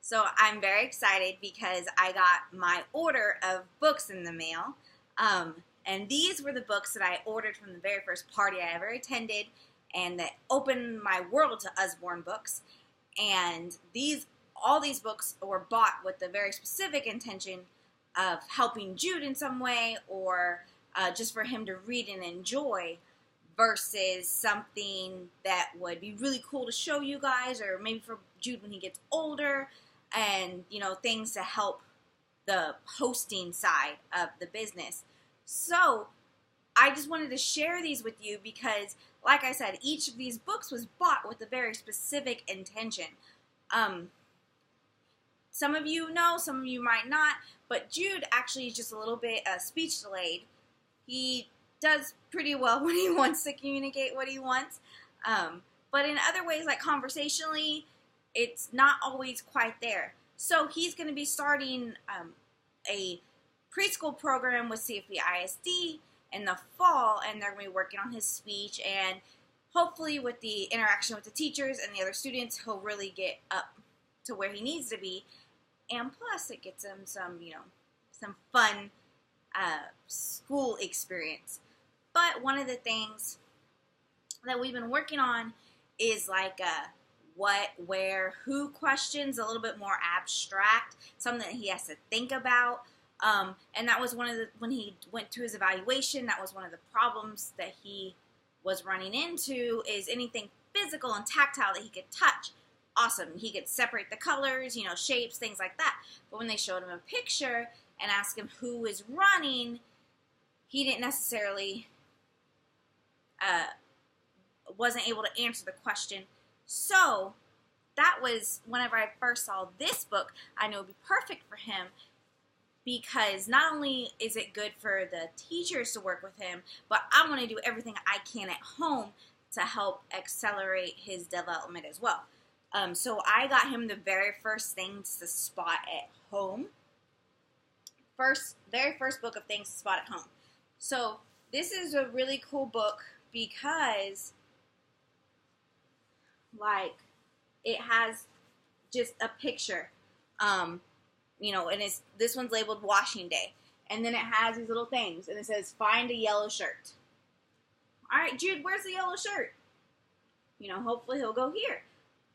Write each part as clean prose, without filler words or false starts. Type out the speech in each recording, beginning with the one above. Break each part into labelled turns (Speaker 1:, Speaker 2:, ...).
Speaker 1: So I'm very excited because I got my order of books in the mail. And these were the books that I ordered from the very first party I ever attended and that opened my world to Usborne books. And all these books were bought with the very specific intention of helping Jude in some way or just for him to read and enjoy versus something that would be really cool to show you guys or maybe for Jude when he gets older and, things to help the hosting side of the business. So I just wanted to share these with you because, like I said, each of these books was bought with a very specific intention. Some of you know, some of you might not, but Jude actually is just a little bit speech delayed. He does pretty well when he wants to communicate what he wants. But in other ways, like conversationally, it's not always quite there. So he's going to be starting a preschool program with CFB ISD in the fall, and they're going to be working on his speech, and hopefully with the interaction with the teachers and the other students, he'll really get up to where he needs to be. And plus, it gets him some fun school experience. But one of the things that we've been working on is like what, where, who questions, a little bit more abstract, something that he has to think about. And that was when he went to his evaluation, that was one of the problems that he was running into is anything physical and tactile that he could touch. Awesome. He could separate the colors, shapes, things like that. But when they showed him a picture and asked him who is running, he didn't necessarily wasn't able to answer the question. So that was whenever I first saw this book, I knew it would be perfect for him because not only is it good for the teachers to work with him, but I want to do everything I can at home to help accelerate his development as well. So I got him the very first things to spot at home. Very first book of things to spot at home. So this is a really cool book because it has just a picture, and this one's labeled washing day, and then it has these little things, and it says find a yellow shirt. All right, Jude, where's the yellow shirt? Hopefully he'll go here,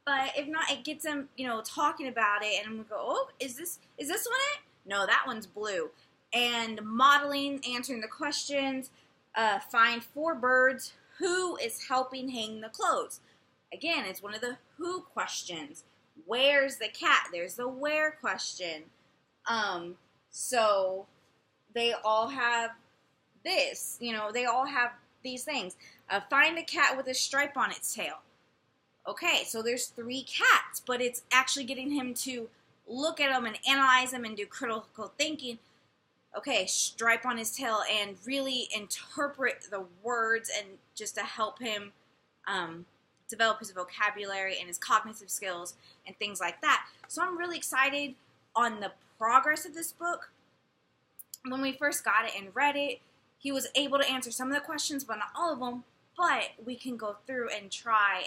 Speaker 1: but if not, it gets him, talking about it, and I'm gonna go, oh, is this one it? No, that one's blue, and modeling, answering the questions, find 4 birds, who is helping hang the clothes. Again, it's one of the who questions. Where's the cat? There's the where question. So they all have this, they all have these things. Find a cat with a stripe on its tail. Okay, so there's 3 cats, but it's actually getting him to look at them and analyze them and do critical thinking. Okay, stripe on his tail, and really interpret the words and just to help him develop his vocabulary and his cognitive skills and things like that. So I'm really excited on the progress of this book. When we first got it and read it, he was able to answer some of the questions, but not all of them. But we can go through and try,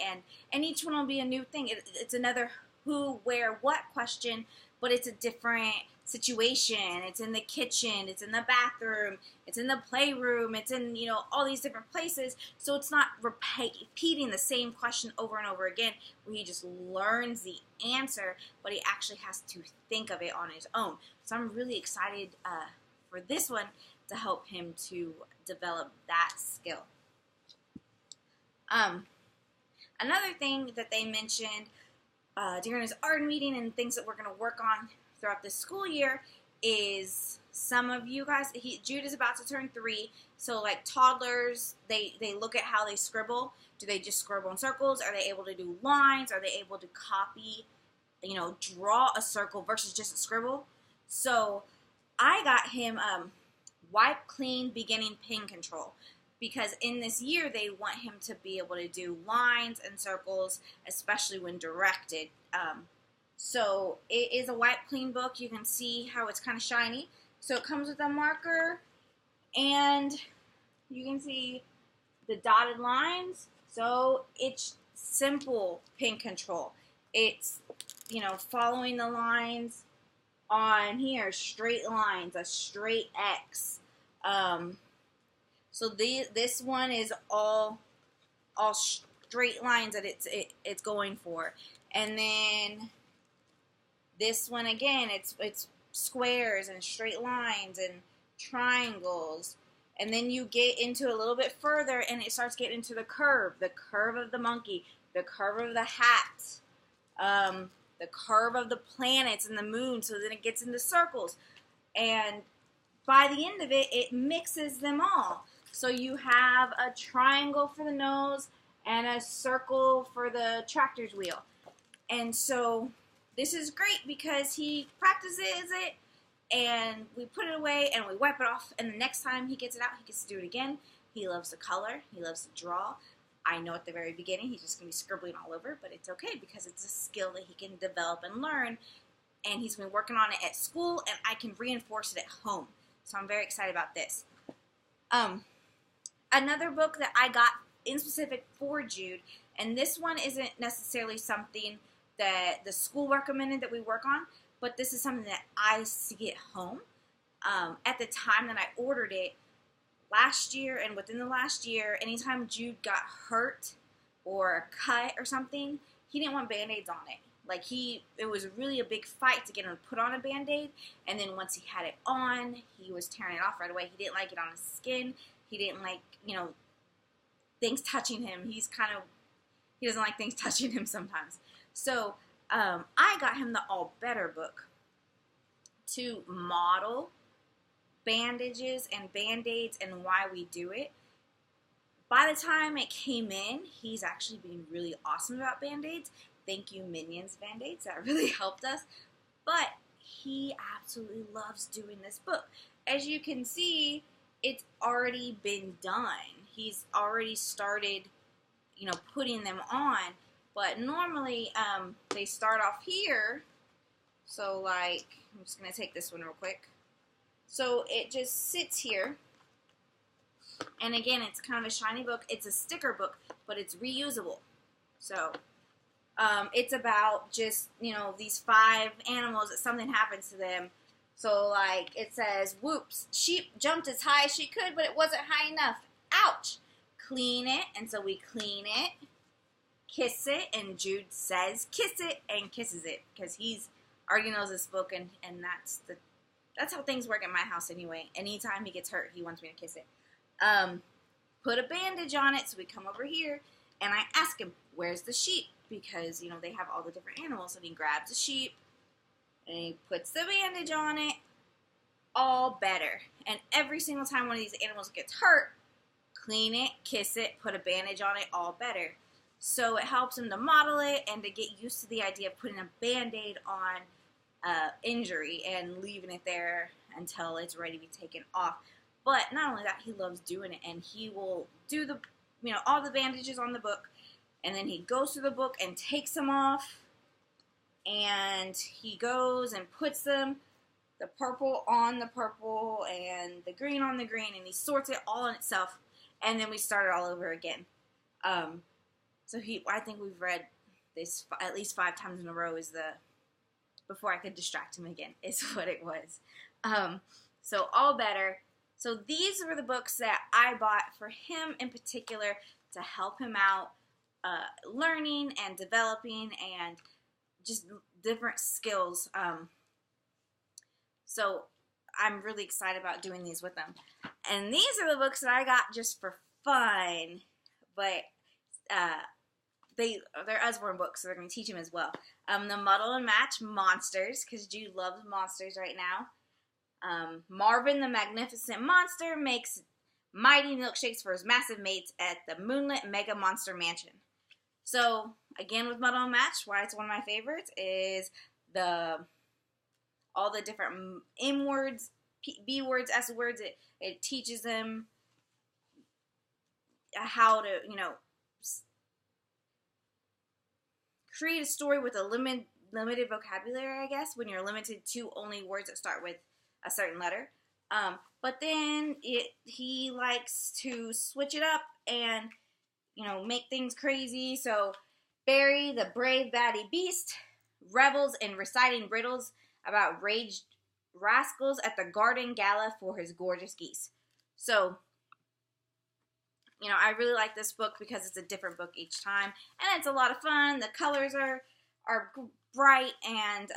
Speaker 1: and each one will be a new thing. It's another who, where, what question, but it's a different situation. It's in the kitchen, it's in the bathroom, it's in the playroom, it's in, all these different places. So it's not repeating the same question over and over again where he just learns the answer, but he actually has to think of it on his own. So I'm really excited for this one to help him to develop that skill. Another thing that they mentioned during his art meeting and things that we're going to work on throughout this school year is some of you guys, Jude is about to turn 3, so like toddlers, they look at how they scribble. Do they just scribble in circles? Are they able to do lines? Are they able to copy, draw a circle versus just a scribble? So I got him wipe clean beginning pen control. Because in this year, they want him to be able to do lines and circles, especially when directed. So it is a wipe clean book. You can see how it's kind of shiny. So it comes with a marker, and you can see the dotted lines. So it's simple pen control. It's following the lines on here, straight lines, a straight X. So this one is all straight lines that it's going for, and then this one again, it's squares and straight lines and triangles, and then you get into a little bit further, and it starts getting into the curve of the monkey, the curve of the hat, the curve of the planets and the moon. So then it gets into circles, and by the end of it, it mixes them all. So you have a triangle for the nose and a circle for the tractor's wheel. And so this is great because he practices it, and we put it away and we wipe it off, and the next time he gets it out, he gets to do it again. He loves to color. He loves to draw. I know at the very beginning he's just going to be scribbling all over, but it's okay because it's a skill that he can develop and learn, and he's been working on it at school, and I can reinforce it at home. So I'm very excited about this. Another book that I got in specific for Jude, and this one isn't necessarily something that the school recommended that we work on, but this is something that I see at home. At the time that I ordered it last year, and within the last year, anytime Jude got hurt or cut or something, he didn't want Band-Aids on it. Like, it was really a big fight to get him to put on a Band-Aid, and then once he had it on, he was tearing it off right away. He didn't like it on his skin. He didn't like, things touching him. He doesn't like things touching him sometimes. So, I got him the All Better book to model bandages and Band-Aids and why we do it. By the time it came in, he's actually being really awesome about Band-Aids. Thank you, Minions Band-Aids. That really helped us. But he absolutely loves doing this book. As you can see, it's already been done. He's already started, putting them on. But normally, they start off here. So, I'm just going to take this one real quick. So, it just sits here. And again, it's kind of a shiny book. It's a sticker book, but it's reusable. So, it's about just, these 5 animals that something happens to them. So, it says, whoops, sheep jumped as high as she could, but it wasn't high enough. Ouch. Clean it. And so we clean it. Kiss it. And Jude says, kiss it, and kisses it. Because he's already knows this book, and that's how things work at my house anyway. Anytime he gets hurt, he wants me to kiss it. Put a bandage on it. So we come over here, and I ask him, where's the sheep? Because, they have all the different animals. And he grabs a sheep, and he puts the bandage on it. All better. And every single time one of these animals gets hurt, clean it, kiss it, put a bandage on it, all better. So it helps him to model it and to get used to the idea of putting a Band-Aid on injury and leaving it there until it's ready to be taken off. But not only that, he loves doing it, and he will do all the bandages on the book, and then he goes through the book and takes them off, and he goes and puts them, the purple on the purple and the green on the green, and he sorts it all in itself, and then we start it all over again. So I think we've read this at least 5 times in a row before I could distract him again, is what it was. So all better. So these were the books that I bought for him in particular to help him out learning and developing and just different skills. So I'm really excited about doing these with them. And these are the books that I got just for fun, but they're Usborne books, so they're going to teach him as well. The Muddle and Match Monsters, because Jude loves monsters right now. Marvin the Magnificent Monster makes mighty milkshakes for his massive mates at the Moonlit Mega Monster Mansion. So, again with Muddle and Match, why it's one of my favorites is all the different M words, B words, S words. It teaches them how to, create a story with a limited vocabulary, I guess, when you're limited to only words that start with a certain letter. But then he likes to switch it up and, make things crazy. So Barry, the brave baddie beast, revels in reciting riddles about raged rascals at the garden gala for his gorgeous geese. So, I really like this book because it's a different book each time, and it's a lot of fun. The colors are bright, and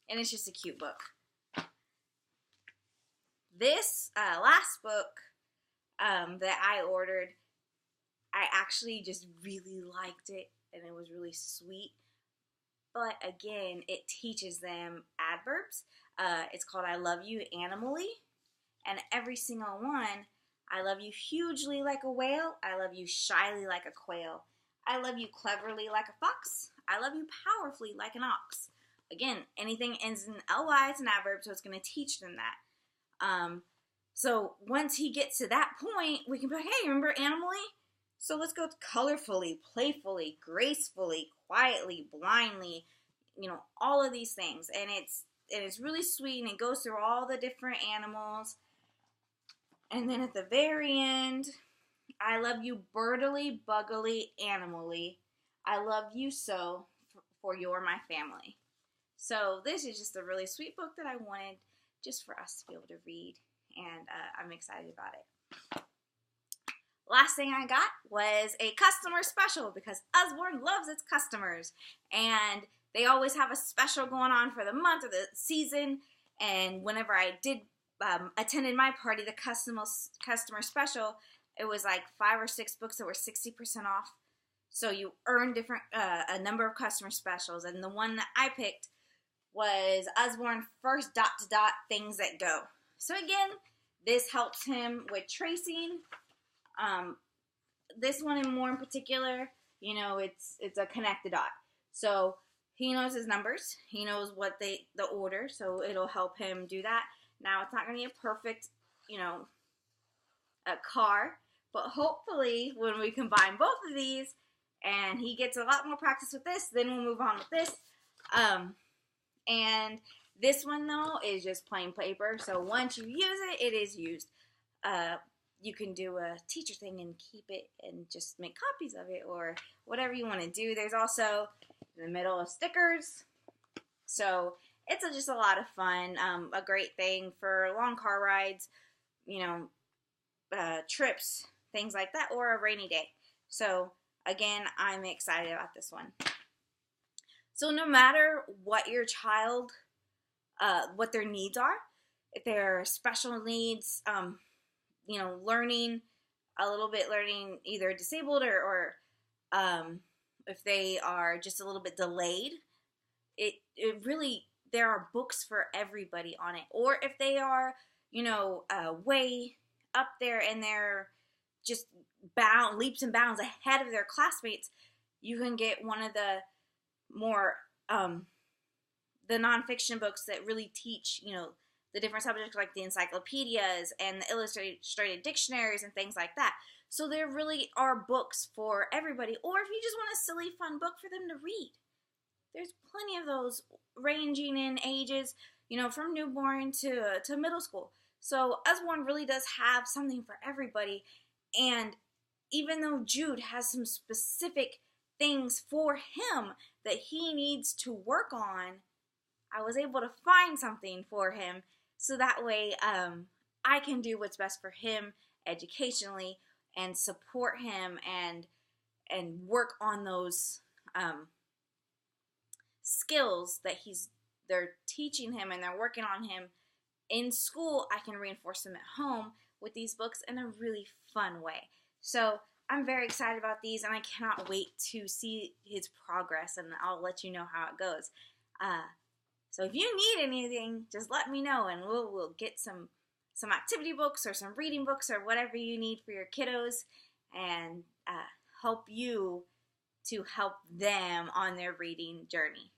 Speaker 1: it's just a cute book. This last book that I ordered, I actually just really liked it, and it was really sweet. But again, it teaches them adverbs. It's called I Love You Animally, and every single one, I love you hugely like a whale. I love you shyly like a quail. I love you cleverly like a fox. I love you powerfully like an ox. Again, anything ends in ly, it's an adverb, so it's going to teach them that. So once he gets to that point, we can be like, hey, remember animally? So let's go colorfully, playfully, gracefully, quietly, blindly, all of these things. And it's really sweet, and it goes through all the different animals. And then at the very end, I love you birdily, buggily, animally. I love you so, for you're my family. So this is just a really sweet book that I wanted just for us to be able to read, and I'm excited about it. Last thing I got was a customer special, because Usborne loves its customers, and they always have a special going on for the month or the season. And whenever I did attended my party, the customer special, it was like 5 or 6 books that were 60% off. So you earn different a number of customer specials, and the one that I picked was Usborne First Dot to Dot Things That Go. So again, this helps him with tracing. This one in particular, it's a connected dot. So he knows his numbers. He knows what the order, so it'll help him do that. Now, it's not going to be a perfect, a car, but hopefully when we combine both of these and he gets a lot more practice with this, then we'll move on with this. And this one, though, is just plain paper. So once you use it, it is used. You can do a teacher thing and keep it and just make copies of it, or whatever you want to do. There's also in the middle of stickers. So it's just a lot of fun. A great thing for long car rides, trips, things like that, or a rainy day. So again, I'm excited about this one. So no matter what your child, what their needs are, if they're special needs, learning either disabled or if they are just a little bit delayed, it really, there are books for everybody on it. Or if they are, way up there and they're just leaps and bounds ahead of their classmates, you can get one of the more, the nonfiction books that really teach, the different subjects, like the encyclopedias and the illustrated dictionaries and things like that. So there really are books for everybody. Or if you just want a silly, fun book for them to read, there's plenty of those ranging in ages, from newborn to middle school. So Usborne really does have something for everybody. And even though Jude has some specific things for him that he needs to work on, I was able to find something for him, so that way I can do what's best for him educationally and support him and work on those skills that they're teaching him and they're working on him in school. I can reinforce them at home with these books in a really fun way. So I'm very excited about these, and I cannot wait to see his progress, and I'll let you know how it goes. So if you need anything, just let me know, and we'll get some activity books or some reading books or whatever you need for your kiddos, and help you to help them on their reading journey.